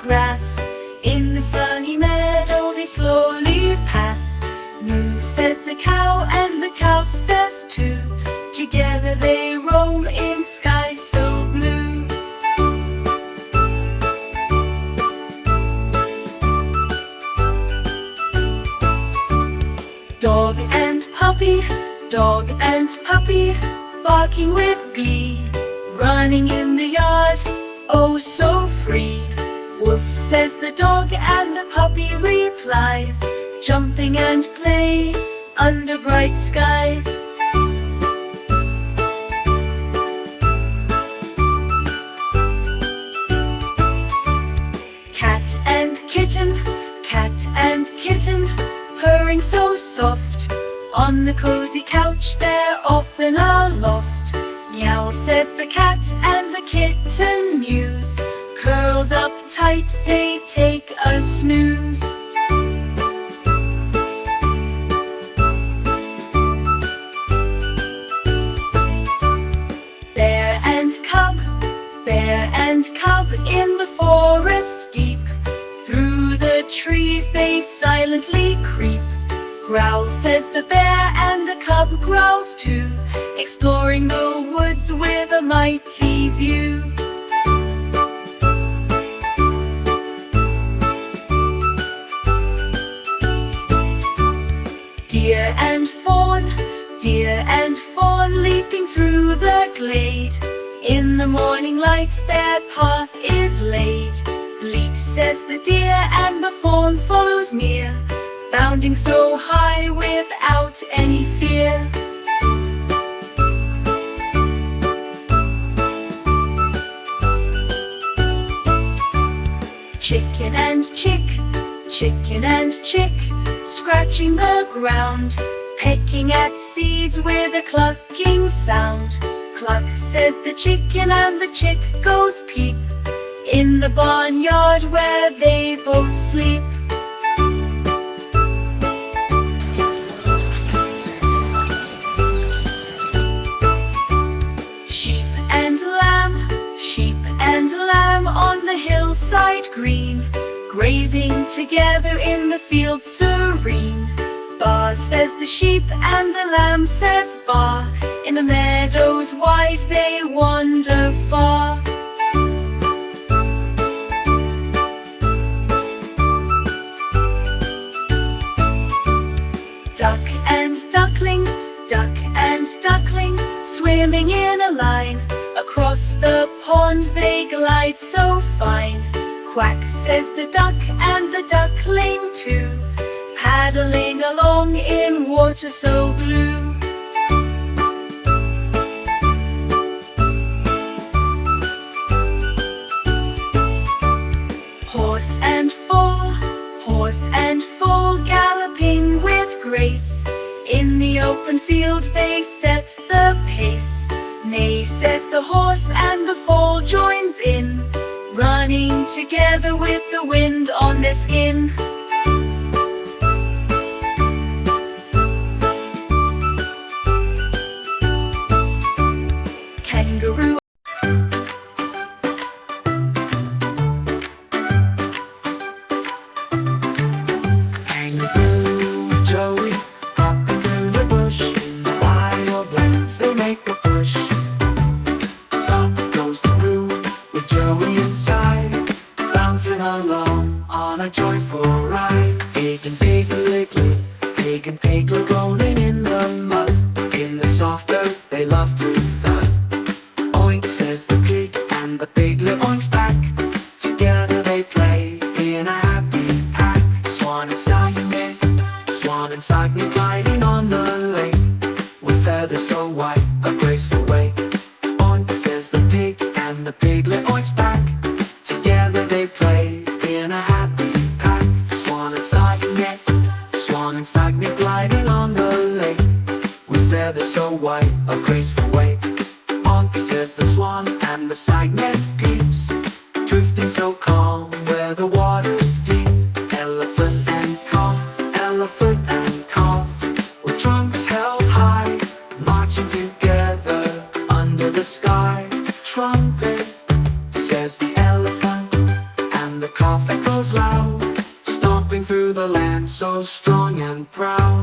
grass. In the sunny meadow they slowly pass. Moo, says the cow, and the calf says too. Together they roam in skies so blue. Dog and puppy, barking with glee, running in the yard, oh so free. Woof, says the dog, and the puppy replies, jumping and play under bright skies. Cat and kitten, purring so soft. On the cozy couch they're often aloft. Meow, says the cat, and the kitten mews. Curled up tight they take a snooze. Bear and cub in the forest deep. Through the trees they silently creep. Growl, says the bear, and the cub growls too, exploring the woods with a mighty view. Deer and fawn leaping through the glade. In the morning light their path is laid. Bleat, says the deer, and the fawn follows near, bounding so high without any fear. Chicken and chick, scratching the ground, pecking at seeds with a clucking sound. Cluck, says the chicken, and the chick goes peep in the barnyard where they both sleep. Sheep and lamb on the hillside green, grazing together in the field serene. Baa, says the sheep, and the lamb says baa. In the meadows wide they wander far. Duck and duckling, swimming in a line. Across the pond they glide so fine. Quack, says the duck, and the duckling too, paddling along in water so blue. Horse and foal, galloping with grace. In the open field they set the pace. Neigh, says the horse, and the foal joins in, running together with the wind on their skin. Kangaroo. Joey, hopping through the bush. Wild blacks, they make a push. Up goes the roo, with Joey inside, bouncing along on a joyful ride. Pig and Piglet rolling in the mud. In the soft earth they love to thud. Oink, says the pig, and the piglet oinks back. Together they play in a happy pack. Swan and Cygnus gliding on the lake, with feathers so white, a graceful way. Oink, says the pig, and the piglet oinks back. Together they play in a happy pack. Swan and Cygnus gliding on the lake, with feathers so white, a graceful way. Onk, says the swan, and the Cygnus peeps, drifting so calm where the water's deep. Elephant and calf, with trunks held high, marching together under the sky. Trumpet, says the elephant, and the calf so strong and proud.